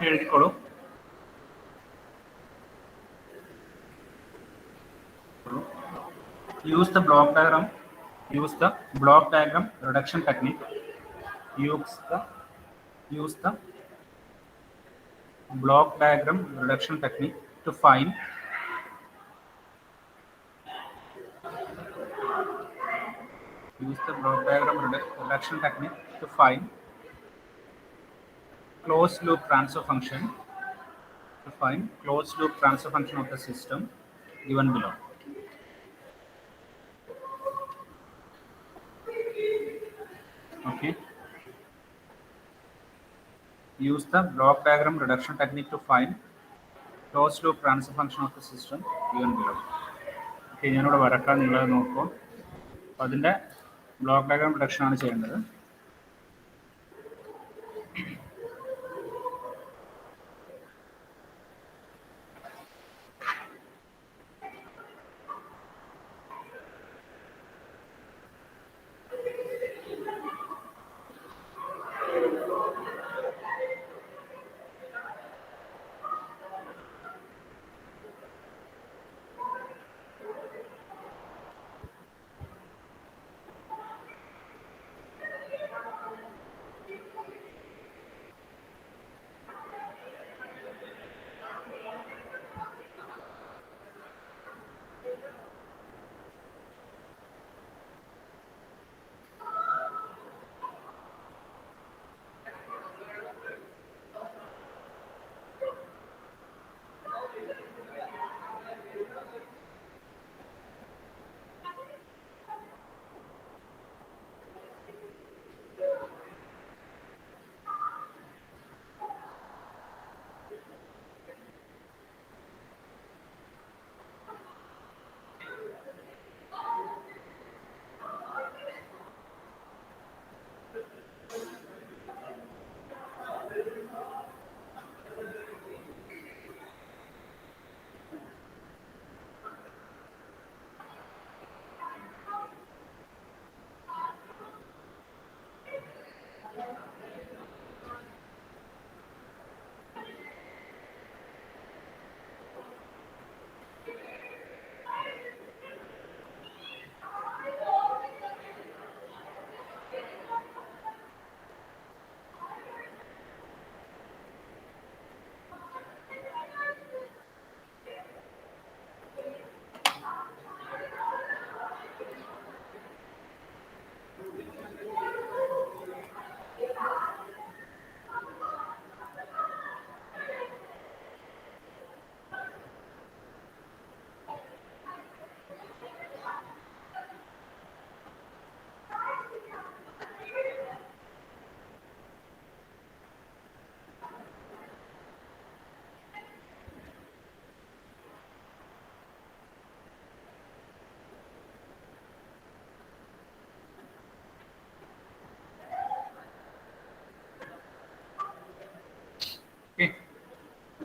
എഴുതിക്കോളൂ. Use the block diagram. Use the block diagram reduction technique. Use the block diagram reduction technique to find closed loop transfer function of the system given below. Okay. Use the block diagram reduction technique to find closed loop transfer function of the system given below. Okay, ഞാനിവിടെ വരക്കാം, നിങ്ങളത് നോക്കൂ. അപ്പോൾ അതിൻ്റെ block diagram reduction ആണ് ചെയ്യേണ്ടത്.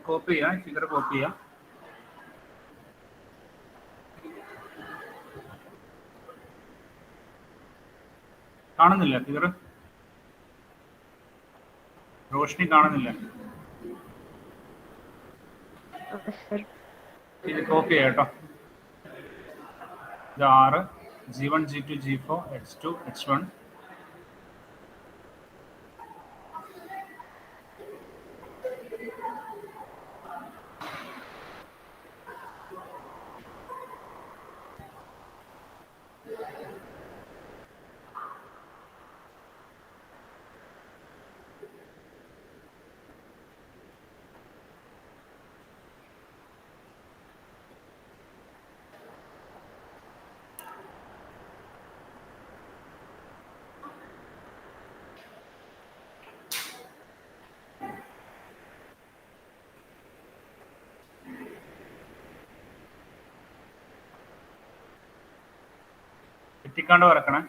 Copy ചെയ്യാം, figure copy ചെയ്യാം. കാണുന്നില്ല ഫിഗർ? റോഷ്നി കാണുന്നില്ല? ഇത് കോപ്പി ചെയ്യാം കേട്ടോ. ഇത് 6 G1 G2 G4 H2 H1. എത്തിക്കാണ്ട് വരക്കണേ.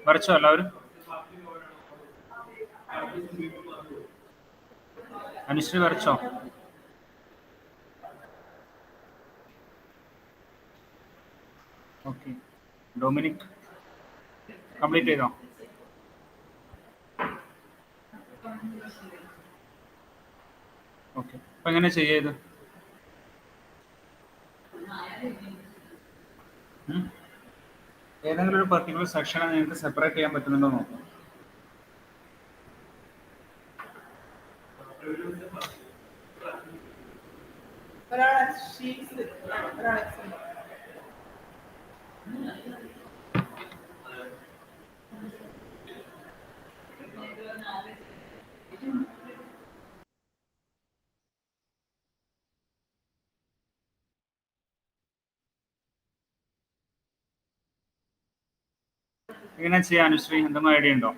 വരച്ചോ എല്ലാവരും? അനുശ്രീ വരച്ചോ? ഓക്കെ. ഡൊമിനിക് കംപ്ലീറ്റ് ചെയ്തോ? ഓക്കെ. അപ്പം എങ്ങനെ ചെയ്യത്? ഏതെങ്കിലും ഒരു പർട്ടിക്കുലർ സെക്ഷനെ നിങ്ങൾക്ക് സെപ്പറേറ്റ് ചെയ്യാൻ പറ്റുന്നുണ്ടോ നോക്കാം. എങ്ങനെ ചെയ്യാം അനുശ്രീ? എന്തെങ്കിലും ഐഡിയ ഉണ്ടോ?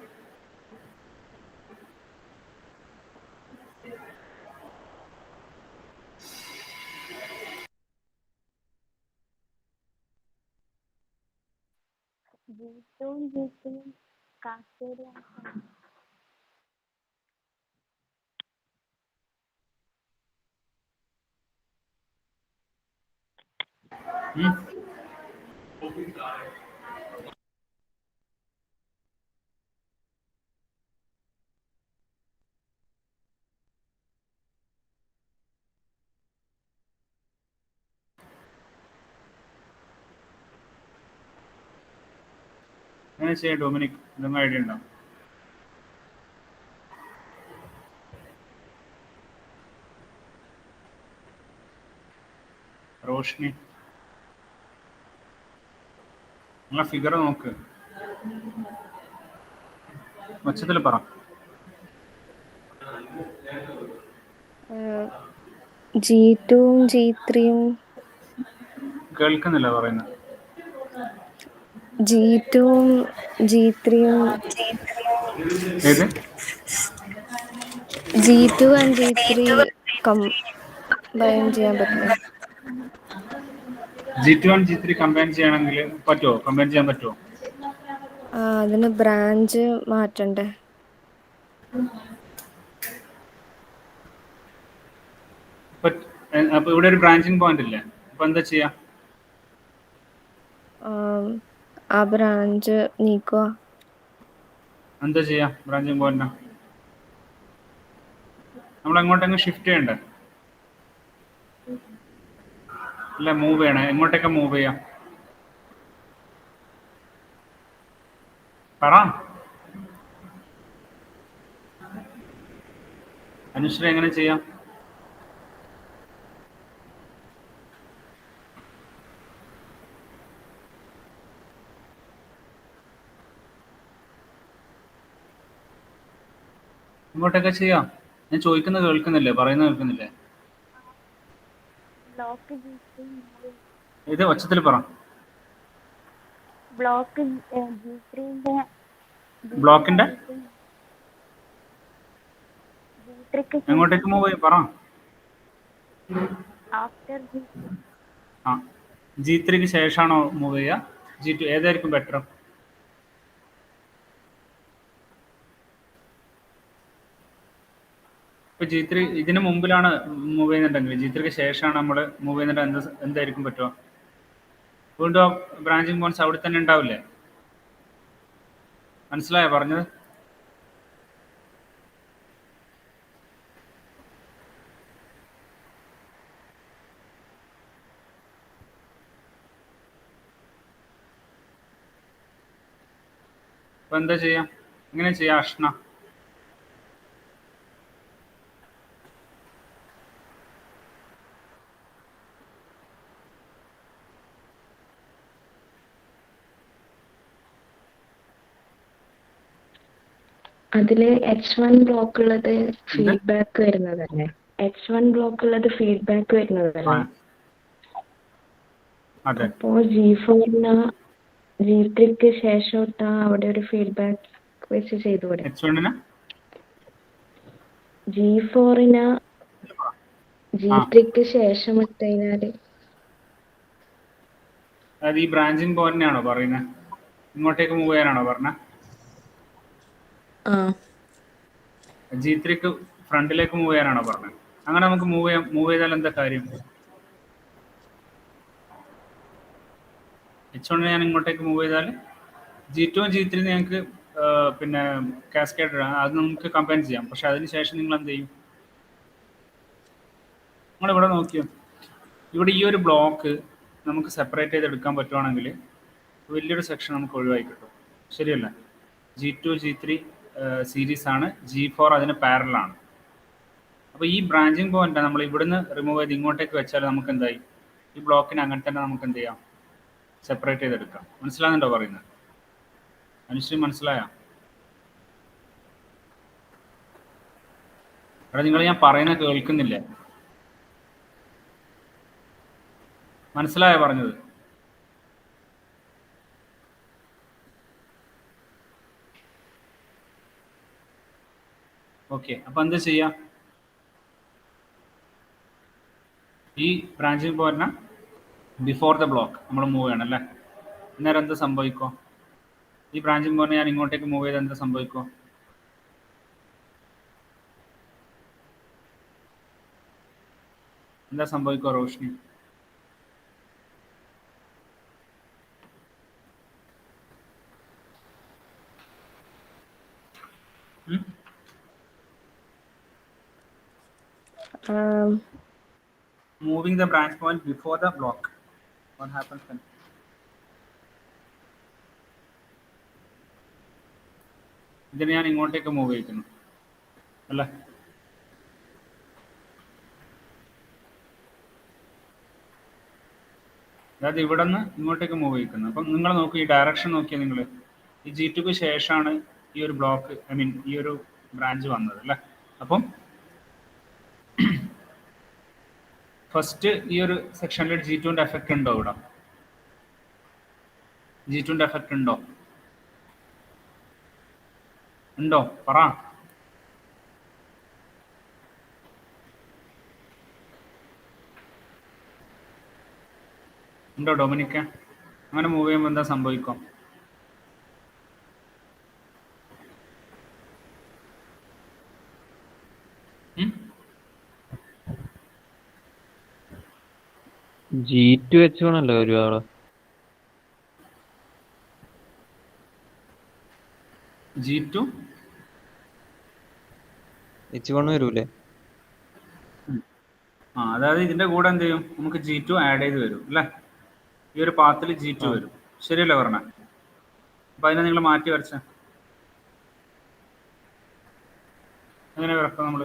എങ്ങനെ ചെയ്യാം ഡൊമിനിക്? എന്തെങ്കിലും ഐഡിയ ഉണ്ടോ? റോഷ്നി നിങ്ങളെ ഫിഗർ നോക്ക്, ഒച്ചത്തിൽ പറ. G2 G3 കേൾക്കുന്നില്ല പറയുന്നത്. G2 G3 ഏത്? G2 and G3 കമ്പൈൻ ചെയ്യാൻ പറ്റുമോ? G2 and G3 കമ്പൈൻ ചെയ്യണമെങ്കിൽ പറ്റുമോ? കമ്പൈൻ ചെയ്യാൻ പറ്റുമോ? അതിന് ബ്രാഞ്ച് മാറ്റണ്ടേ? അപ്പൊ ഇവിടെ ഒരു ബ്രാഞ്ചിങ് പോയിന്റ് ഇല്ലേ? അപ്പൊ എന്താ ചെയ്യാ? ആ ബ്രാഞ്ച് നീക്കുക. എന്താ ചെയ്യാ ബ്രാഞ്ചിങ് പോയിന്റ്? നമ്മൾ എങ്ങോട്ടെങ്കിലും ഷിഫ്റ്റ് ചെയ്യണ്ടേ? അല്ല, മൂവ് ചെയ്യണേ. എങ്ങോട്ടേക്കാ മൂവ് ചെയ്യാം? പറ അനുശ്രീ, എങ്ങനെ ചെയ്യാം? ഇങ്ങോട്ടൊക്കെ ചെയ്യാം. ഞാൻ ചോദിക്കുന്നത് കേൾക്കുന്നില്ലേ? പറയുന്നത് കേൾക്കുന്നില്ലേ? ഇത് ഒച്ചത്തിൽ പറ. ബ്ലോക്കിന്റെ എങ്ങോട്ടേക്ക് മൂവ് ചെയ്യും? പറ. ആ, G3ക്ക് ശേഷമാണോ മൂവ് ചെയ്യുക? G2 ഏതായിരിക്കും ബെറ്റർ? ഇപ്പൊ G3 ഇതിന് മുമ്പിലാണ് മൂവ് ചെയ്യുന്നുണ്ടെങ്കിൽ G3ക്ക് ശേഷമാണ് നമ്മൾ മൂവ് ചെയ്യുന്നുണ്ട്, എന്തായിരിക്കും പറ്റുക? വീണ്ടും ആ ബ്രാഞ്ചിങ് പോയിന്റ്സ് അവിടെ തന്നെ ഉണ്ടാവില്ലേ? മനസ്സിലായോ പറഞ്ഞത്? അപ്പൊ എന്താ ചെയ്യാം? എങ്ങനെ ചെയ്യാം അഷ്ന? അതില് H1 ബ്ലോക്ക് ഉള്ളത് ഫീഡ്ബാക്ക് വരുന്നതല്ലേ? H1 ബ്ലോക്ക് ഉള്ളത് ഫീഡ്ബാക്ക് വരുന്നതല്ലേ? അപ്പോ G4ന് G3ക്ക് ശേഷം ഇട്ടാ അവിടെ ഒരു ഫീഡ്ബാക്ക് വെച്ച് ചെയ്തുകൂടെ? G4ന് G3ക്ക് ശേഷം ഇട്ട് കഴിഞ്ഞാല് അതായത് ഈ ബ്രാഞ്ചിങ് പോയിന്റിനാണോ പറയുന്നത്? ഇങ്ങോട്ടേക്ക് മൂവ് ചെയ്യാനാണോ പറഞ്ഞത്? ആ G3 ഫ്രണ്ടിലേക്ക് മൂവ് ചെയ്യാനാണോ പറഞ്ഞത്? അങ്ങനെ നമുക്ക് മൂവ് ചെയ്താൽ എന്താ കാര്യം? H1 ഞാൻ ഇങ്ങോട്ടേക്ക് മൂവ് ചെയ്താൽ G2 G3 ഞങ്ങൾക്ക് പിന്നെ കാസ്കേഡ് അത് നമുക്ക് കമ്പൈൻ ചെയ്യാം. പക്ഷെ അതിന് ശേഷം നിങ്ങൾ എന്ത് ചെയ്യും? നിങ്ങളിവിടെ നോക്കിയോ, ഇവിടെ ഈ ഒരു ബ്ലോക്ക് നമുക്ക് സെപ്പറേറ്റ് ചെയ്തെടുക്കാൻ പറ്റുവാണെങ്കിൽ വലിയൊരു സെക്ഷൻ നമുക്ക് ഒഴിവായി കിട്ടും. ശരിയല്ല? G2 G3 സീരീസ് ആണ്, G4 അതിന് പാരലാണ്. അപ്പോൾ ഈ ബ്രാഞ്ചിങ് പോയിന്റ് നമ്മൾ ഇവിടുന്ന് റിമൂവ് ചെയ്ത് ഇങ്ങോട്ടേക്ക് വെച്ചാൽ നമുക്ക് എന്തായി, ഈ ബ്ലോക്കിന് അങ്ങനെ തന്നെ നമുക്ക് എന്ത് ചെയ്യാം, സെപ്പറേറ്റ് ചെയ്തെടുക്കാം. മനസ്സിലാകുന്നുണ്ടോ പറയുന്നത്? അനുശ്രീ മനസ്സിലായോ? അവിടെ നിങ്ങൾ ഞാൻ പറയുന്നത് കേൾക്കുന്നില്ല. മനസ്സിലായോ പറഞ്ഞത്? ഓക്കെ, അപ്പോൾ എന്താ ചെയ്യാം, ഈ ബ്രാഞ്ചിങ് പോയിന്റിന് ബിഫോർ ദ ബ്ലോക്ക് നമ്മൾ മൂവ് ചെയ്യണം അല്ലേ? അന്നേരം എന്ത് സംഭവിക്കോ, ഈ ബ്രാഞ്ചിങ് പോയിന്റ് ഞാൻ ഇങ്ങോട്ടേക്ക് മൂവ് ചെയ്ത് എന്ത് സംഭവിക്കോ? എന്താ സംഭവിക്കോ Roshni? Moving the branch point before the block, what happens then? ഇതിന് ഞാൻ ഇങ്ങോട്ടേക്ക് മൂവ് ചെയ്യിക്കുന്നു അല്ലേ? അതായത് ഇവിടെ നിന്ന് ഇങ്ങോട്ടേക്ക് മൂവ് ചെയ്യിക്കുന്നു. അപ്പം നിങ്ങൾ നോക്കൂ, ഈ ഡയറക്ഷൻ നോക്കിയാൽ നിങ്ങൾ ഈ G2 ശേഷമാണ് ഈ ഒരു ബ്ലോക്ക്, ഐ മീൻ ഈ ഒരു ബ്രാഞ്ച് വന്നത് അല്ലേ? അപ്പം ഫസ്റ്റ് ഈ ഒരു സെക്ഷനിൽ G2ൻ്റെ എഫക്റ്റ് ഉണ്ടോ? ഇവിടെ G2ൻ്റെ എഫക്റ്റ് ഉണ്ടോ? ഉണ്ടോ പറ. ഉണ്ടോ ഡൊമിനിക്ക? അങ്ങനെ മൂവ് ചെയ്യുമ്പോൾ എന്താ സംഭവിക്കും? G2 H1 അല്ലേ ഒരുപാട്? G2 H1 വരൂലേ? അതായത് ഇതിന്റെ കൂടെ എന്ത് ചെയ്യും, നമുക്ക് G2 ആഡ് ചെയ്ത് വരും അല്ലേ? ഈ ഒരു പാത്തിൽ G2 വരും. ശരിയല്ലേ പറഞ്ഞ? അപ്പൊ അതിനെ നിങ്ങൾ മാറ്റി വരച്ച എങ്ങനെ വരക്കാം നമ്മൾ?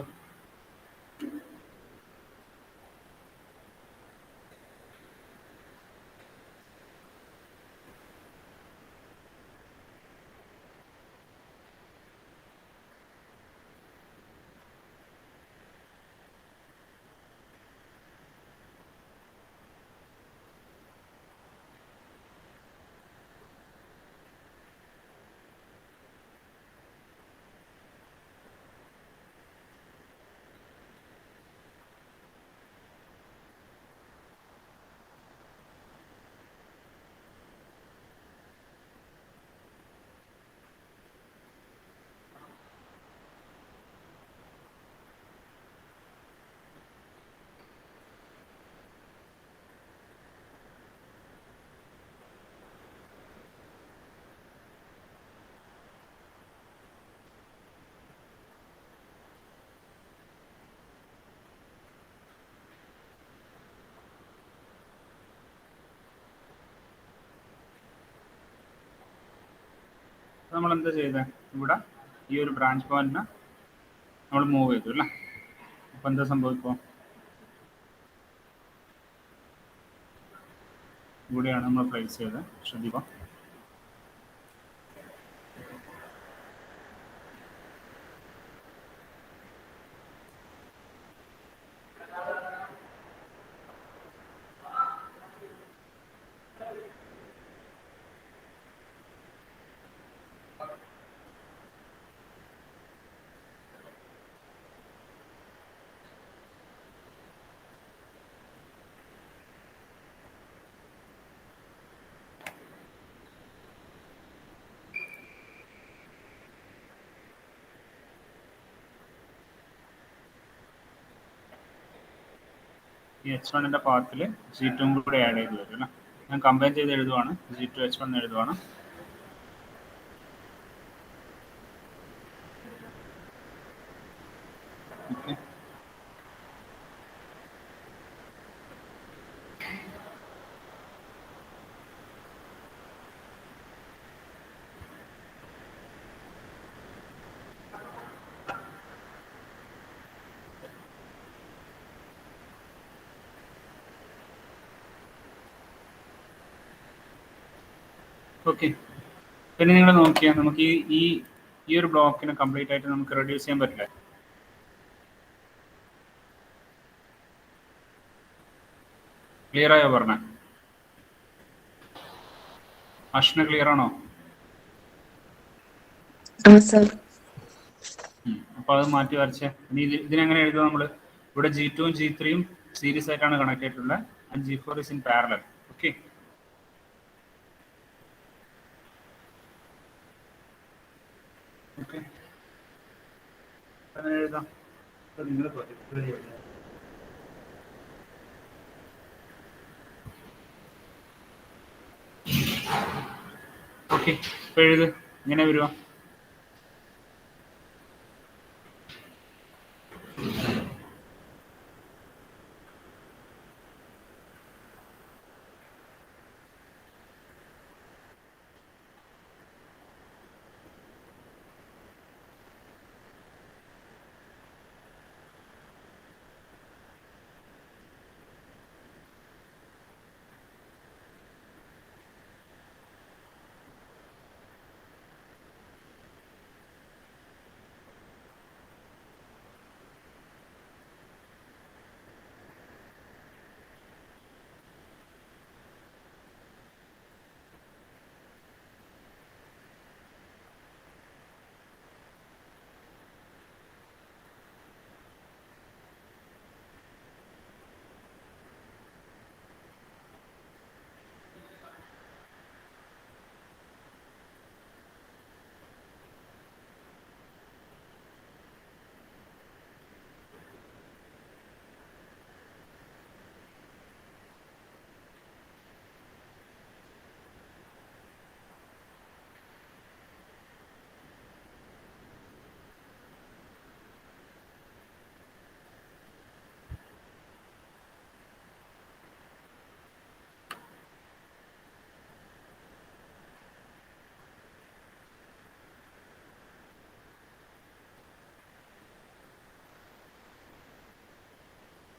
നമ്മൾ എന്താ ചെയ്തത്, ഇവിടെ ഈ ഒരു ബ്രാഞ്ച് പോയിന്റിന് നമ്മൾ മൂവ് ചെയ്തു അല്ലേ? അപ്പൊ എന്താ സംഭവിക്കും, ഇവിടെയാണ് നമ്മൾ പ്ലേസ് ചെയ്തത്. ശ്രദ്ധിക്കാം. ഈ H1 പാത്തിൽ G2 കൂടെ ആഡ് ചെയ്ത് വരും അല്ലേ. ഞാൻ കമ്പൈൻ ചെയ്ത് എഴുതുവാണ്, G2 H1 എഴുതുവാണ്. Okay, okay. പിന്നെ നിങ്ങൾ നോക്കിയാൽ നമുക്ക് ഈ ഒരു ബ്ലോക്കിനെ കംപ്ലീറ്റ് ആയിട്ട് നമുക്ക് റെഡ്യൂസ് ചെയ്യാൻ പറ്റില്ല. ക്ലിയർ ആയോ പറഞ്ഞ? അഷ്ന ക്ലിയർ ആണോ? അപ്പൊ അത് മാറ്റി വരച്ചേ. ഇനി ഇതിനെങ്ങനെ എഴുതുക നമ്മൾ? ഇവിടെ G2 G3 സീരീസ് ആയിട്ടാണ് കണക്ട് ചെയ്തിട്ടുള്ളത്. And G4 is in parallel. Okay, okay, അങ്ങനെ എഴുതാം. നിങ്ങൾ ഓക്കെ, ഇപ്പൊ എഴുത്. ഇങ്ങനെ വരുവാ.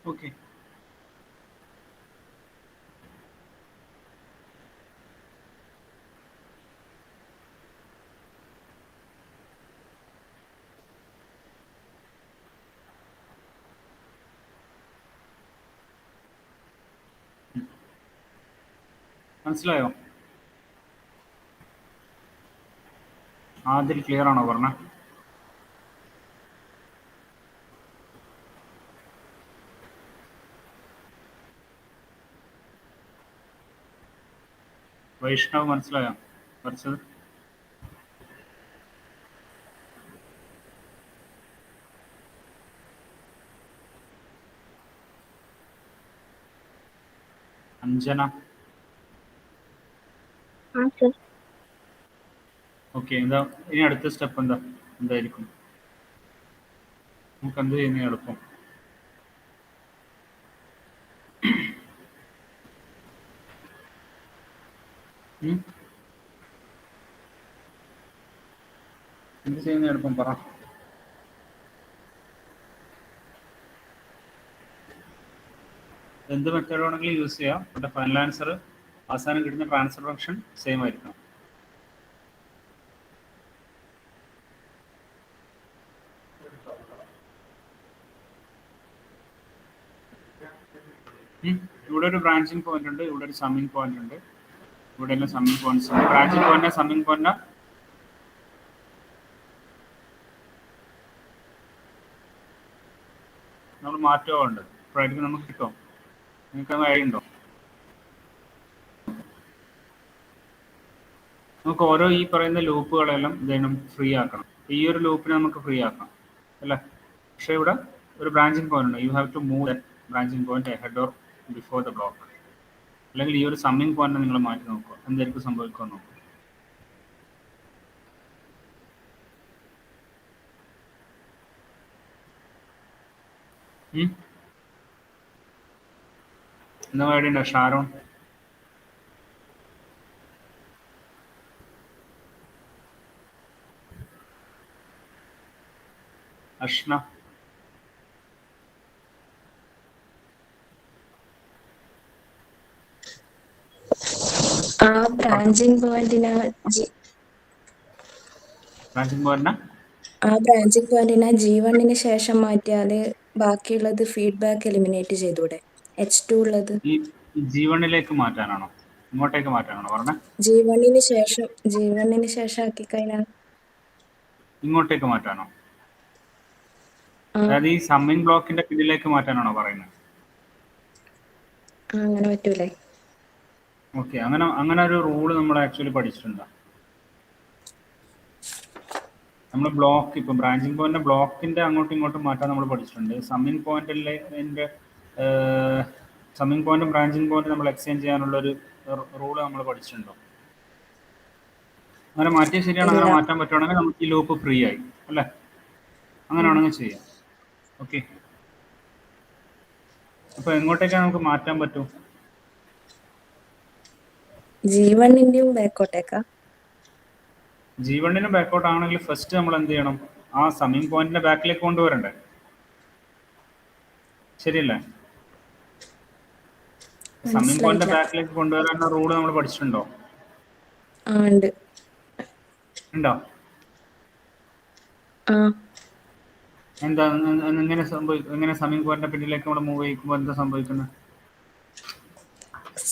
ഓക്കെ, മനസ്സിലായോ? ആദ്യം ക്ലിയർ ആണോ പറഞ്ഞ? വൈഷ്ണവ് മനസ്സിലായോ പഠിച്ചത്? അഞ്ജന ഓക്കെ. എന്താ ഇനി അടുത്ത സ്റ്റെപ്പ് എന്തായിരിക്കും? നമുക്ക് എന്ത് ചെയ്യുന്ന എളുപ്പം? എന്ത് ചെയ്യുന്ന എളുപ്പം പറ. എന്ത് മെത്തേഡ് വേണമെങ്കിലും യൂസ് ചെയ്യാം. പക്ഷേ ഫൈനൽ ആൻസർ അവസാനം കിട്ടുന്ന ട്രാൻസ്ഫർ ഫംഗ്ഷൻ സെയിം ആയിരിക്കണം. ഇവിടെ ഒരു ബ്രാഞ്ചിങ് പോയിന്റ് ഉണ്ട്, ഇവിടെ ഒരു സമ്മിങ് പോയിന്റ് ഉണ്ട്, ഇവിടെ എല്ലാം സമ്മിങ് പോയിന്റ്സ് ഉണ്ട്. ബ്രാഞ്ചിങ് പോയിന്റ് സമ്മിങ് പോയിന്റ് നമ്മൾ മാറ്റുക ഉണ്ട്. ഇപ്പോഴായിരിക്കും നമുക്ക് കിട്ടും. നിങ്ങൾക്ക് അത് ഐഡിയ ഉണ്ടോ? നമുക്ക് ഓരോ ഈ പറയുന്ന ലൂപ്പുകളെല്ലാം ഇതെല്ലാം ഫ്രീ ആക്കണം. ഈ ഒരു ലൂപ്പിനെ നമുക്ക് ഫ്രീ ആക്കണം അല്ലേ? പക്ഷേ ഇവിടെ ഒരു ബ്രാഞ്ചിങ് പോയിന്റ് ഉണ്ട്. You have to move that branching point head or before the block. അല്ലെങ്കിൽ ഈ ഒരു സമ്മിങ് പോയിന്റ് നിങ്ങൾ മാറ്റി നോക്കുക, എന്തായിരിക്കും സംഭവിക്കുക നോക്കുക. എന്താ വേണ്ടിയുണ്ടോ ഷാരോൺ? അഷ്ന? ആ ബ്രാഞ്ചിങ് പോയിന്റിനെ ബ്രാഞ്ചിങ് പോയിന്റിനെ G1 ശേഷം മാറ്റിയാല് ബാക്കിയുള്ളത് ഫീഡ്ബാക്ക് എലിമിനേറ്റ് ചെയ്തൂടെ? H2 ഉള്ളത് ഈ G1 മാറ്റാനാണോ, ഇങ്ങോട്ടേക്ക് മാറ്റാനാണോ പറഞ്ഞേ? G1 ശേഷം ആക്കി കഴിഞ്ഞാൽ ഇങ്ങോട്ടേക്ക് മാറ്റാനോ? ആ അതായത് ഈ സമ്മിങ് ബ്ലോക്കിന്റെ പിന്നിലേക്ക് മാറ്റാനാണോ പറയുന്നത്? അങ്ങനെ പറ്റൂലേ? ഓക്കെ, അങ്ങനെ ഒരു റൂള് നമ്മൾ ആക്ച്വലി പഠിച്ചിട്ടുണ്ടോ? നമ്മൾ ബ്ലോക്ക് ഇപ്പം ബ്രാഞ്ചിങ് പോയിന്റ് ബ്ലോക്കിന്റെ അങ്ങോട്ടും ഇങ്ങോട്ടും മാറ്റാൻ നമ്മൾ പഠിച്ചിട്ടുണ്ട്. സമ്മിങ് പോയിന്റും ബ്രാഞ്ചിങ് പോയിന്റ് നമ്മൾ എക്സ്ചേഞ്ച് ചെയ്യാനുള്ള ഒരു റൂള് നമ്മൾ പഠിച്ചിട്ടുണ്ടോ? അങ്ങനെ മാറ്റിയാൽ ശരിയാണ്. ഇല്ല. അങ്ങനെ മാറ്റാൻ പറ്റുവാണെങ്കിൽ നമുക്ക് ഈ ലൂപ്പ് ഫ്രീ ആയി അല്ലേ? അങ്ങനെ ആണെങ്കിൽ ചെയ്യാം. ഓക്കെ, അപ്പോൾ എങ്ങോട്ടേക്കാണ് നമുക്ക് മാറ്റാൻ പറ്റും? G1 ബാക്കോട്ടേക്കാ? G1 ബാക്കൗട്ട് ആണെങ്കിൽ ഫസ്റ്റ് നമ്മൾ എന്ത് ചെയ്യണം? ആ സമ്മിങ് പോയിന്റിന്റെ ബാക്കിലേക്ക് കൊണ്ടുവരണ്ടേ? ശരിയല്ലേ? സമ്മിങ് പോയിന്റിന്റെ ബാക്കിലേക്ക് കൊണ്ടുവരാനുള്ള റൂള് നമ്മൾ പഠിച്ചിട്ടുണ്ടോ? ഉണ്ട്. ഉണ്ടോ? എന്താ എങ്ങനെ സമ്മിങ് പോയിന്റിന്റെ പിന്നിലേക്ക് നമ്മൾ മൂവ് ചെയ്യിക്കുമ്പോൾ എന്താ സംഭവിക്കുന്നത്?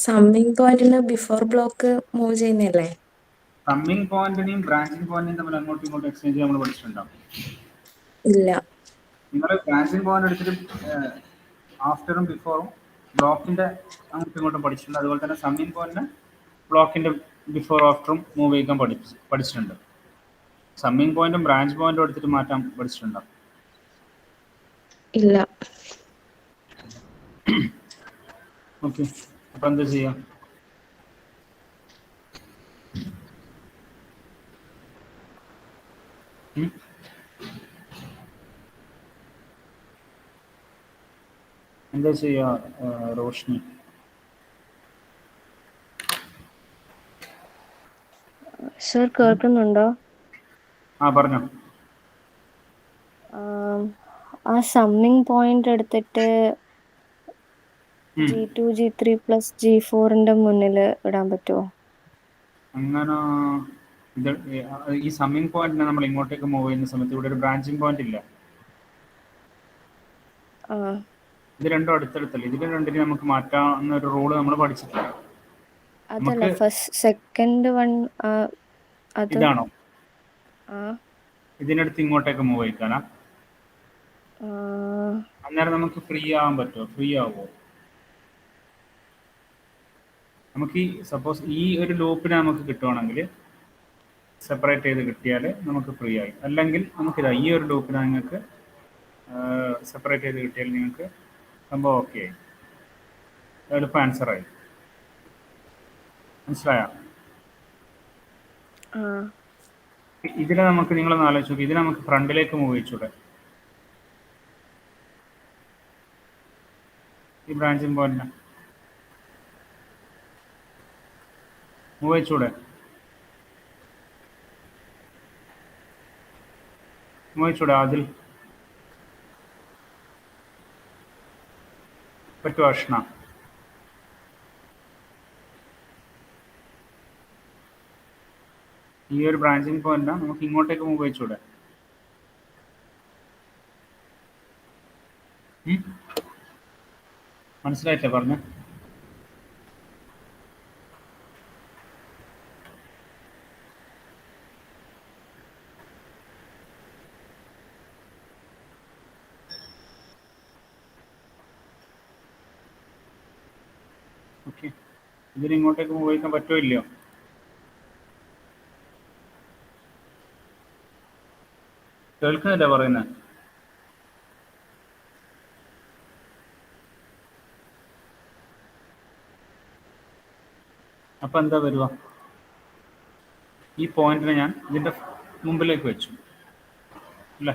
സമ്മിങ് പോയിന്റിന് ബിഫോർ ബ്ലോക്ക് മൂവ് ചെയ്യുന്നല്ലേ? സമ്മിങ് പോയിന്റിനെയും ബ്രാഞ്ചിങ് പോയിന്റിനെയും തമ്മിൽ അങ്ങോട്ടും ഇങ്ങോട്ടും എക്സ്ചേഞ്ച് നമ്മൾ പഠിച്ചിട്ടുണ്ടോ? ഇല്ല. നിങ്ങൾ ബ്രാഞ്ചിങ് പോയിന്റ് എടുത്തിട്ട് ആഫ്റ്ററും ബിഫോറും ബ്ലോക്കിന്റെ അങ്ങോട്ടും ഇങ്ങോട്ടും പഠിച്ചിട്ടുണ്ട്. അതുപോലെ തന്നെ സമ്മിങ് പോയിന്റിന് ബ്ലോക്കിന്റെ ബിഫോർ ആഫ്റ്ററും മൂവ് ചെയ്യിക്കാൻ പഠിച്ചിട്ടുണ്ട്. സമ്മിങ് പോയിന്റും ബ്രാഞ്ച് പോയിന്റും എടുത്തിട്ട് മാറ്റാൻ പഠിച്ചിട്ടുണ്ടോ? ഇല്ല. ഓക്കെ, അപ്പൊ എന്താ ചെയ്യാം? എന്താ ചെയ്യാ റോഷ്നി? സർ കേൾക്കുന്നുണ്ടോ? ആ പറഞ്ഞോ. ആ സമ്മിങ് പോയിന്റ് എടുത്തിട്ട് G2 G3 പ്ലസ് G4 മുന്നിൽ ഇടാൻ പറ്റുമോ? അങ്ങനെ ഇത് ഈ സമ്മിങ് പോയിന്റിനെ നമ്മൾ ഇങ്ങോട്ടേക്ക് മൂവ് ചെയ്യുന്ന സമയത്ത് ഇവിടെ ഒരു ബ്രാഞ്ചിങ് പോയിന്റ് ഇല്ല. ഇത് രണ്ടും അടുത്തടുത്തല്ല. ഇതിന് രണ്ടിനും നമുക്ക് മാറ്റാവുന്ന ഒരു റൂള് നമ്മൾ പഠിച്ചിട്ടില്ല. അതല്ല, ഫസ്റ്റ് സെക്കൻഡ് വൺ ഇതാണോ? ഇതിനടുത്ത് ഇങ്ങോട്ടേക്ക് മൂവ് ചെയ്യിക്കാനാ? അന്നേരം നമുക്ക് ഫ്രീ ആവാൻ പറ്റുമോ? ഫ്രീ ആവുമോ? നമുക്ക് ഈ സപ്പോസ് ഈ ഒരു ലൂപ്പിനെ നമുക്ക് കിട്ടുവാണെങ്കിൽ സെപ്പറേറ്റ് ചെയ്ത് കിട്ടിയാൽ നമുക്ക് ഫ്രീ ആയി. അല്ലെങ്കിൽ നമുക്കിതാ ഈ ഒരു ലൂപ്പിനെ നിങ്ങൾക്ക് സെപ്പറേറ്റ് ചെയ്ത് കിട്ടിയാൽ നിങ്ങൾക്ക് സംഭവം ഓക്കെ ആയി, എളുപ്പം ആൻസറായി. മനസ്സിലായോ? ഇതിനെ നമുക്ക് നിങ്ങളൊന്ന് ആലോചിച്ച് നോക്കി, ഇതിനെ നമുക്ക് ഫ്രണ്ടിലേക്ക് മൂവ് ചെയ്യിച്ചൂടെ? ഈ ബ്രാഞ്ചിങ് പോയിന്റിനെ മൂവ് ചെയ്യിച്ചൂടെ? മൂവ് ചെയ്യിച്ചൂടെ? അതിൽ പറ്റുമോ അഷ്ണ? ഈ ഒരു ബ്രാഞ്ചിങ് പോയിന്റിനെ നമുക്ക് ഇങ്ങോട്ടേക്ക് മൂവ് ചെയ്യിച്ചൂടെ? മനസ്സിലായില്ലേ പറഞ്ഞ? ഓക്കെ, ഇതിന് ഇങ്ങോട്ടേക്ക് മൂവ് ചെയ്യിക്കാൻ പറ്റുമോ ഇല്ലയോ? കേൾക്കുന്നില്ല പറയുന്നത്? അപ്പം എന്താ വരിക? ഈ പോയിന്റിനെ ഞാൻ ഇതിൻ്റെ മുമ്പിലേക്ക് വെച്ചു അല്ലേ?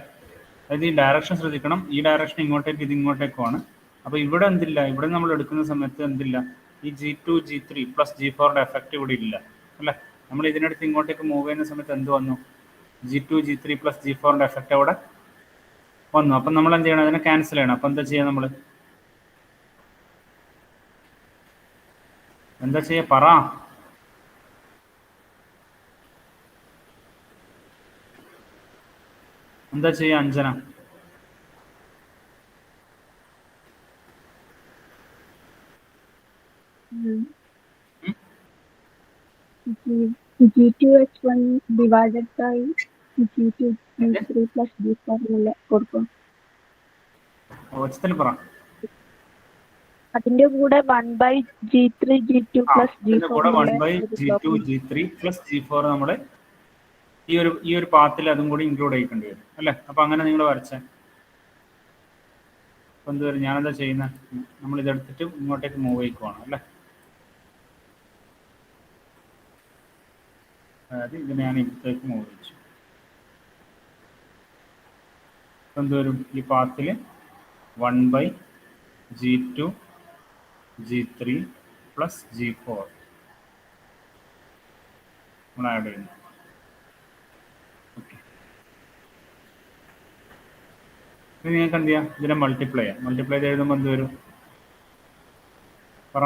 അതായത് ഈ ഡയറക്ഷൻ ശ്രദ്ധിക്കണം. ഈ ഡയറക്ഷൻ ഇങ്ങോട്ടേക്ക്, ഇത് ഇങ്ങോട്ടേക്കുമാണ്. അപ്പോൾ ഇവിടെ എന്തില്ല? ഇവിടെ നമ്മൾ എടുക്കുന്ന സമയത്ത് എന്തില്ല? ഈ G2 G3 പ്ലസ് G4യുടെ എഫക്റ്റ് ഇവിടെ ഇല്ല അല്ലേ? നമ്മൾ ഇതിനടുത്ത് ഇങ്ങോട്ടേക്ക് മൂവ് ചെയ്യുന്ന സമയത്ത് എന്ത് വന്നു? G2 G3 പ്ലസ് G4യുടെ എഫക്റ്റ് അവിടെ വന്നു. അപ്പം നമ്മൾ എന്ത് ചെയ്യണം? അതിനെ ക്യാൻസൽ ചെയ്യണം. അപ്പം എന്താ ചെയ്യുക? നമ്മൾ എന്താ ചെയ്യുക? പറ. എന്താ ചെയ്യുക Anjana? G2H1 divided by G2 G3 plus G4 എന്നുള്ള കൊടുക്കും. ഒച്ചത്തിൽ പറ. അതിന്റെ കൂടെ 1 by G3 G2 plus ഇതിന്റെ G4 കൂടെ 1 by G2 G3 plus G4 നമ്മൾ ഈ ഒരു പാത്തിൽ അതും കൂടി ഇൻക്ലൂഡ് ചെയ്യേണ്ടി വരും അല്ലേ? അപ്പം അങ്ങനെ നിങ്ങൾ വരച്ചേ. അപ്പം എന്ത് വരും? ഞാനെന്താ ചെയ്യുന്നത്? നമ്മൾ ഇതെടുത്തിട്ട് ഇങ്ങോട്ടേക്ക് മൂവ് ചെയ്യിക്കുവാണ് അല്ലേ? അതായത് ഇതിനെ ഞാൻ ഇവിടത്തേക്ക് മൂവ് ചെയ്യിച്ചു. അപ്പം എന്ത് വരും? ഈ പാത്തിൽ 1 by G2 G3 plus G4 നമ്മൾ ആഡ് ചെയ്യുന്നു. ഓക്കെ, ഇനി നിങ്ങൾക്ക് എന്ത് ചെയ്യാം? ഇതിനെ മൾട്ടിപ്ലൈ ചെയ്യാം. മൾട്ടിപ്ലൈ ചെയ്ത് എഴുതുമ്പോൾ എന്ത് വരും? പറ.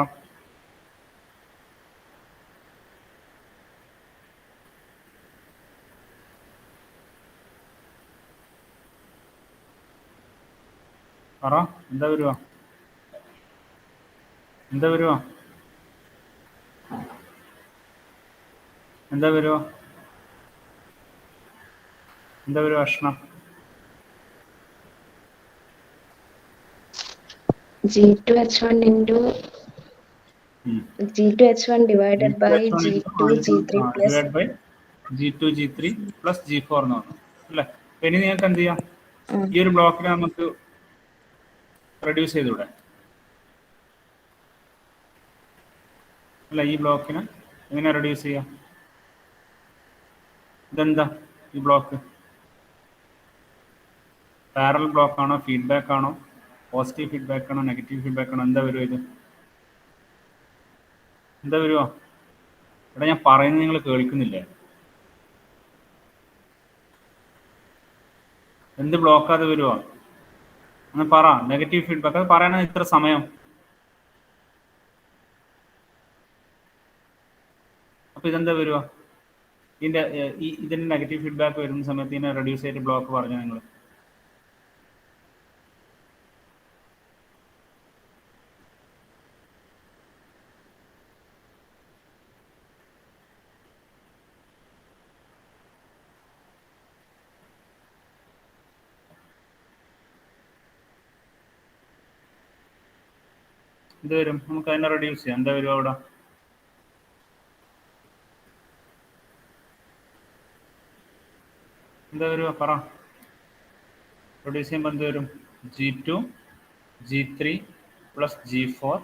പറ, എന്താ വരുക? എന്താ വരുക? എന്താ വരുക? എന്താ വരുക Ashna? G2H1 into G2H1 divided by G2 G3 plus divide by G2 G3 plus G4 എന്ന് പറഞ്ഞു അല്ലേ? അപ്പം ഇനി നിങ്ങൾക്ക് എന്ത് ചെയ്യാം? ഈ ഒരു ബ്ലോക്കിനെ നമുക്ക് റെഡ്യൂസ് ചെയ്തൂടെ അല്ല? ഈ ബ്ലോക്കിനെ എങ്ങനെ റെഡ്യൂസ് ചെയ്യാം? ഇതെന്താ ഈ ബ്ലോക്ക്? പാരലൽ ബ്ലോക്ക് ആണോ? ഫീഡ്ബാക്ക് ആണോ? പോസിറ്റീവ് ഫീഡ്ബാക്ക് ആണോ? നെഗറ്റീവ് ഫീഡ്ബാക്ക് ആണോ? എന്താ വരുമോ ഇത്? എന്താ വരുമോ? ഇവിടെ ഞാൻ പറയുന്നത് നിങ്ങൾ കേൾക്കുന്നില്ലേ? എന്ത് ബ്ലോക്ക് അത് വരുമോ? ഒന്ന് പറ. Negative feedback. അത് പറയാനാണ് ഇത്ര സമയം. അപ്പോൾ ഇതെന്താ വരുമോ? ഇതിൻ്റെ നെഗറ്റീവ് ഫീഡ്ബാക്ക് വരുന്ന സമയത്ത് ഇതിനെ റെഡ്യൂസ് ചെയ്തിട്ട് ബ്ലോക്ക് പറഞ്ഞു നിങ്ങൾ. ഇത് വരും. നമുക്ക് അതിനെ റെഡ്യൂസ് ചെയ്യാം. എന്താ വരും അവിടെ? എന്താ വരുക? പറ. റെഡ്യൂസ് ചെയ്യുമ്പോൾ എന്ത് വരും? G2 G3 plus G4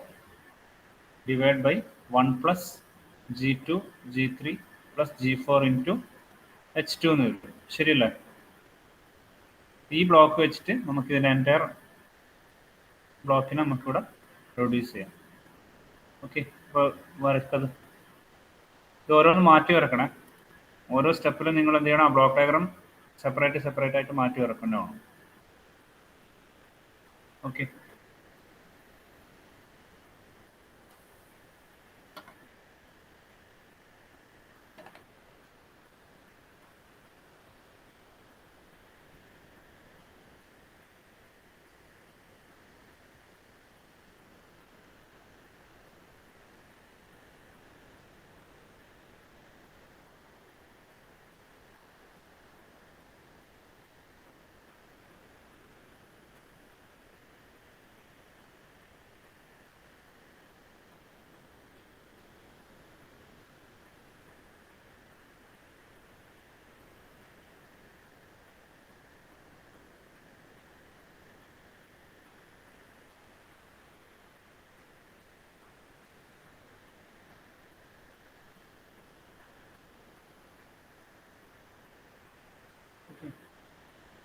divide by 1 plus G2 G3 plus G4 into H2 എന്ന് വരും. ശരിയല്ലേ? ഈ ബ്ലോക്ക് വെച്ചിട്ട് നമുക്ക് ഇതിൻ്റെ എൻറ്റയർ ബ്ലോക്കിനെ നമുക്കിവിടെ റെഡ്യൂസ് ചെയ്യാം. ഓക്കെ, ഇപ്പോൾ വരക്കത് ഇത് ഓരോന്ന് മാറ്റി വരക്കണേ. ഓരോ സ്റ്റെപ്പിലും നിങ്ങൾ എന്ത് ചെയ്യണം? ആ ബ്ലോക്ക് ഡയഗ്രാം സെപ്പറേറ്റ് ആയിട്ട് മാറ്റി വരക്കേണ്ടതാണ്. ഓക്കെ,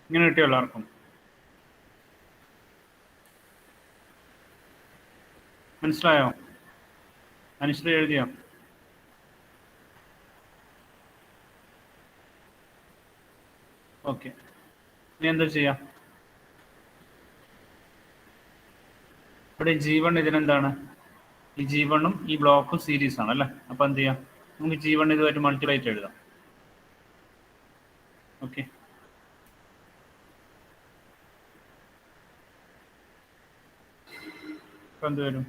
ഇങ്ങനെ കിട്ടിയോ എല്ലാവർക്കും? മനസ്സിലായോ? അനുശ്രീ എഴുതിയോ? ഓക്കെ, ഇനി എന്താ ചെയ്യാം? ഇവിടെ G1 ഇതിനെന്താണ്? ഈ G1ഉം ഈ ബ്ലോക്കും സീരീസ് ആണ് അല്ലേ? അപ്പോൾ എന്ത് ചെയ്യാം? നമുക്ക് G1 ഇതുമായിട്ട് മൾട്ടിപ്ലൈറ്റ് എഴുതാം. ഓക്കെ, അപ്പോൾ എന്ത് വരും?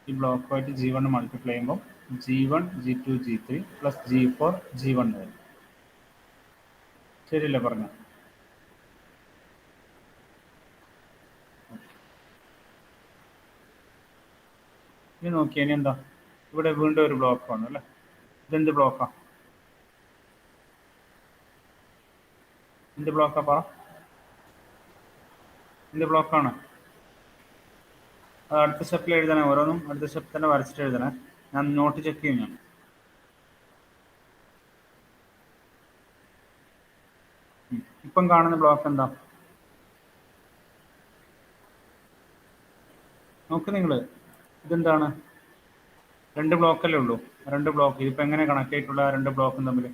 ഈ ബ്ലോക്കുമായിട്ട് G1 മൾട്ടിപ്ലൈ ചെയ്യുമ്പോൾ G1 G2 G3 plus G4 G1 വരും. ശരിയല്ലേ പറഞ്ഞു? ഇനി നോക്കിയാൽ ഇനി എന്താ? ഇവിടെ വീണ്ടും ഒരു ബ്ലോക്ക് ആണ് അല്ലേ? ഇതെന്ത് ബ്ലോക്കാ? എന്ത് ബ്ലോക്കാ പറ? എന്ത് ബ്ലോക്കാണ്? അത് അടുത്ത സ്റ്റെപ്പിൽ എഴുതണേ, ഓരോന്നും അടുത്ത സ്റ്റെപ്പ് തന്നെ വരച്ചിട്ട് എഴുതണേ. ഞാൻ നോട്ട് ചെക്ക് ചെയ്യും. ഞാൻ ഇപ്പം കാണുന്ന ബ്ലോക്ക് എന്താ? നോക്ക് നിങ്ങൾ, ഇതെന്താണ്? 2 ബ്ലോക്കല്ലേ ഉള്ളൂ. 2 ബ്ലോക്ക് ഇതിപ്പോൾ എങ്ങനെ കണക്ട് ആയിട്ടുള്ള 2 ബ്ലോക്കും തമ്മിൽ?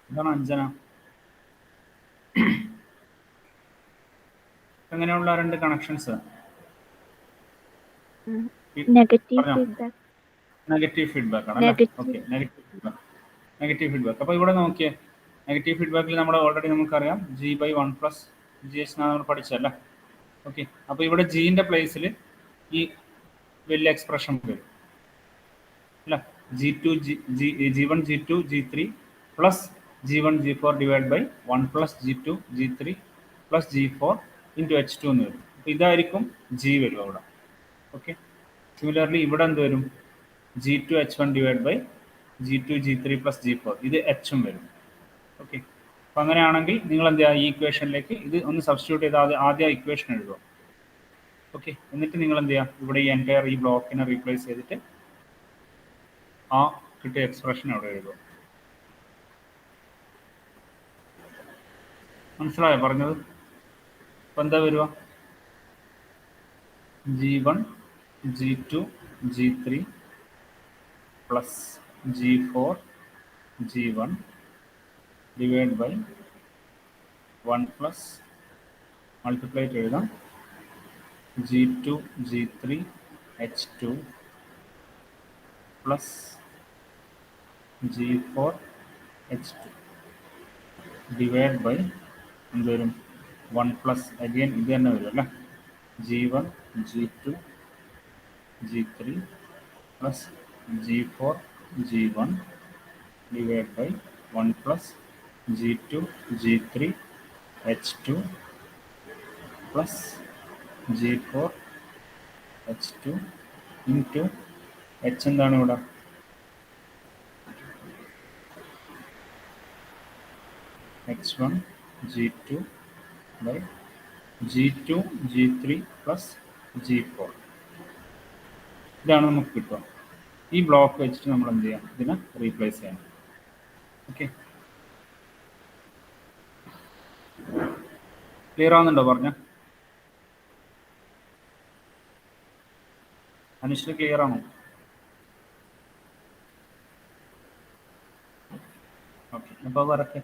എന്താണ് അഞ്ജന? എങ്ങനെയുള്ള 2 connections? Negative feedback. Negative feedback ആണ് അല്ലേ? Okay, negative feedback. അപ്പോൾ ഇവിടെ നോക്കിയേ, നെഗറ്റീവ് ഫീഡ്ബാക്കിൽ നമ്മൾ ഓൾറെഡി നമുക്കറിയാം G/1 പ്ലസ് GH നമ്മൾ പഠിച്ചല്ലേ? ഓക്കെ, അപ്പോൾ ഇവിടെ ജീൻ്റെ പ്ലേസിൽ ഈ വലിയ എക്സ്പ്രഷൻ വരും അല്ല? G1 G2 G3 plus G1 G4 divide by 1 plus G2 G3 plus G4 into H2 എന്ന് വരും. അപ്പോൾ ഇതായിരിക്കും G വരും അവിടെ. ഓക്കെ, സിമിലർലി ഇവിടെ എന്ത് വരും? G2 H1 divide by G2 G3 plus G4, ഇത് H ഉം വരും. ഓക്കെ, അപ്പോൾ അങ്ങനെയാണെങ്കിൽ നിങ്ങൾ എന്ത് ചെയ്യുക? ഈ ഇക്വേഷനിലേക്ക് ഇത് ഒന്ന് സബ്സ്റ്റിറ്റ്യൂട്ട് ചെയ്ത് ആദ്യം ഇക്വേഷൻ എഴുതുക. ഓക്കെ, എന്നിട്ട് നിങ്ങൾ എന്ത് ചെയ്യുക? ഇവിടെ ഈ എൻറ്റയർ ഈ ബ്ലോക്കിനെ റീപ്ലേസ് ചെയ്തിട്ട് ആ കിട്ടിയ എക്സ്പ്രഷൻ അവിടെ എഴുതുക. മനസ്സിലായോ പറഞ്ഞത്? അപ്പോൾ എന്താ വരിക? G1 G2 G3 plus G4 G1 divide by 1 plus multiplied എഴുതാം G2 G3 H2 plus G4 H2 divide by എന്ത് വരും? 1 പ്ലസ് അഗെയിൻ ഇത് തന്നെ വരും അല്ലേ? G1 G2 G3 plus G4 G1 divide by 1 plus G2 G3 H2 plus G4 H2 into H എന്താണ് ഇവിടെ? H1 G2 by G2 G3 plus G4. ഇതാണ് നമുക്ക് കിട്ടുക. ഈ ബ്ലോക്ക് വെച്ചിട്ട് നമ്മൾ എന്ത് ചെയ്യാം? ഇതിനെ റീപ്ലേസ് ചെയ്യണം. ഓക്കെ, ക്ലിയർ ആവുന്നുണ്ടോ പറഞ്ഞ? അനുശ്രീ ക്ലിയർ ആണോ? ഓക്കെ, അപ്പോൾ വരട്ടെ.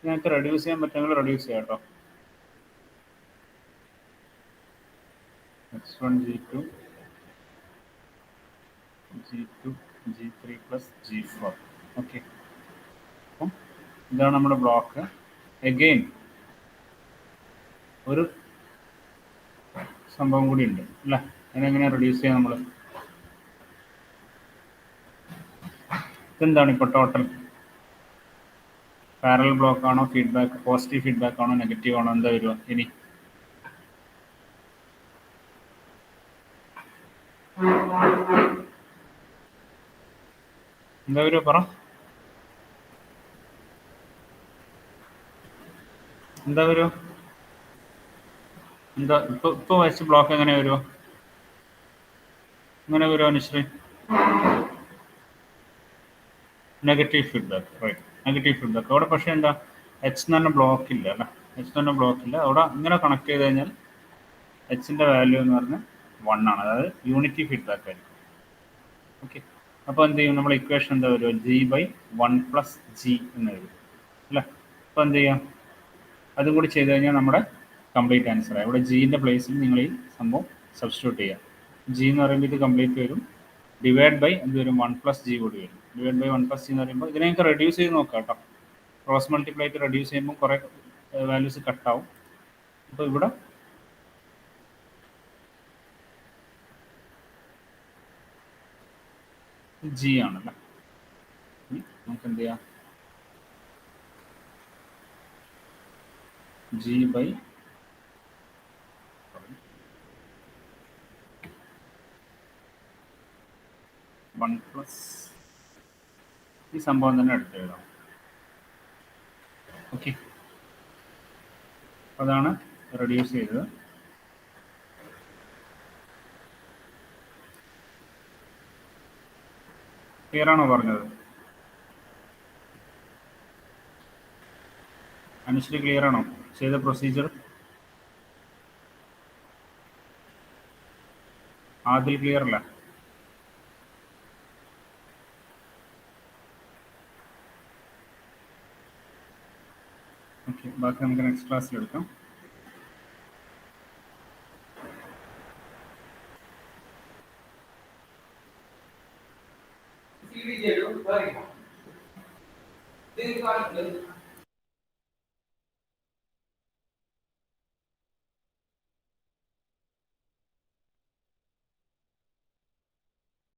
നിങ്ങൾക്ക് റെഡ്യൂസ് ചെയ്യാൻ പറ്റുമെങ്കിൽ റെഡ്യൂസ് ചെയ്യാം കേട്ടോ. x1 g2 g2 g3 plus g4. Okay, അപ്പം ഇതാണ് നമ്മുടെ ബ്ലോക്ക്. എഗെയിൻ ഒരു സംഭവം കൂടി ഉണ്ട് അല്ലേ, അതിനെങ്ങനെയാണ് റെഡ്യൂസ് ചെയ്യാം നമ്മൾ? ഇതെന്താണ് ഇപ്പോൾ ടോട്ടൽ? പാരലൽ ബ്ലോക്ക് ആണോ, ഫീഡ്ബാക്ക് പോസിറ്റീവ് ഫീഡ്ബാക്ക് ആണോ, നെഗറ്റീവ് ആണോ, എന്താ വരുക ഇനി? എന്താ വരുക പറ, എന്താ വരുക? എന്താ ഇപ്പോൾ വെച്ച ബ്ലോക്ക് എങ്ങനെ വരുമോ? എങ്ങനെ വരുമോ Anusree? Negative feedback, right, negative feedback. അവിടെ പക്ഷേ എന്താ, എച്ച് എന്ന് പറഞ്ഞ ബ്ലോക്ക് ഇല്ല അല്ലേ, എച്ച് എന്ന് പറഞ്ഞ ബ്ലോക്ക് ഇല്ല. അവിടെ ഇങ്ങനെ കണക്ട് ചെയ്ത് കഴിഞ്ഞാൽ എച്ചിൻ്റെ വാല്യൂ എന്ന് പറഞ്ഞാൽ 1 ആണ്, അതായത് യൂണിറ്റി ഫീഡ്ബാക്ക് ആയിരിക്കും. ഓക്കെ, അപ്പോൾ എന്ത് ചെയ്യും, നമ്മൾ ഇക്വേഷൻ എന്താ വരുമോ, g/1 + g എന്ന് വരും അല്ലേ. അപ്പോൾ എന്ത് ചെയ്യാം, അതും കൂടി ചെയ്ത് കഴിഞ്ഞാൽ നമ്മുടെ കംപ്ലീറ്റ് ആൻസർ ആയി. ഇവിടെ ജീൻ്റെ പ്ലേസിൽ നിങ്ങൾ ഈ സംഭവം സബ്സ്റ്റിറ്റ്യൂട്ട് ചെയ്യാം. ജി എന്ന് പറയുമ്പോൾ ഇത് കംപ്ലീറ്റ് വരും, ഡിവൈഡ് ബൈ എന്ത് വരും, 1 + g കൂടി വരും. ഡിവൈഡ് ബൈ 1 + g എന്ന് പറയുമ്പോൾ ഇതിനെ നിങ്ങൾക്ക് റെഡ്യൂസ് ചെയ്ത് നോക്കാം കേട്ടോ. ക്രോസ് മൾട്ടിപ്ലൈ ആയിട്ട് റെഡ്യൂസ് ചെയ്യുമ്പോൾ കുറേ വാല്യൂസ് കട്ടാവും. അപ്പോൾ ഇവിടെ ജി ആണല്ലേ. നമുക്ക് എന്ത് ചെയ്യാം, g/1 പ്ലസ് ഈ സംഭവം തന്നെ എടുത്ത് എഴുതാം. ഓക്കെ, അതാണ് റെഡ്യൂസ് ചെയ്തത്. ക്ലിയർ ആണോ പറഞ്ഞത്? അനുശ്രീ ക്ലിയർ ആണോ ചെയ്ത പ്രൊസീജിയർ? ആദിൽ ക്ലിയർ അല്ല? ഓക്കെ, ബാക്കി നമുക്ക് നെക്സ്റ്റ് ക്ലാസ്സിൽ എടുക്കാം. Thank you.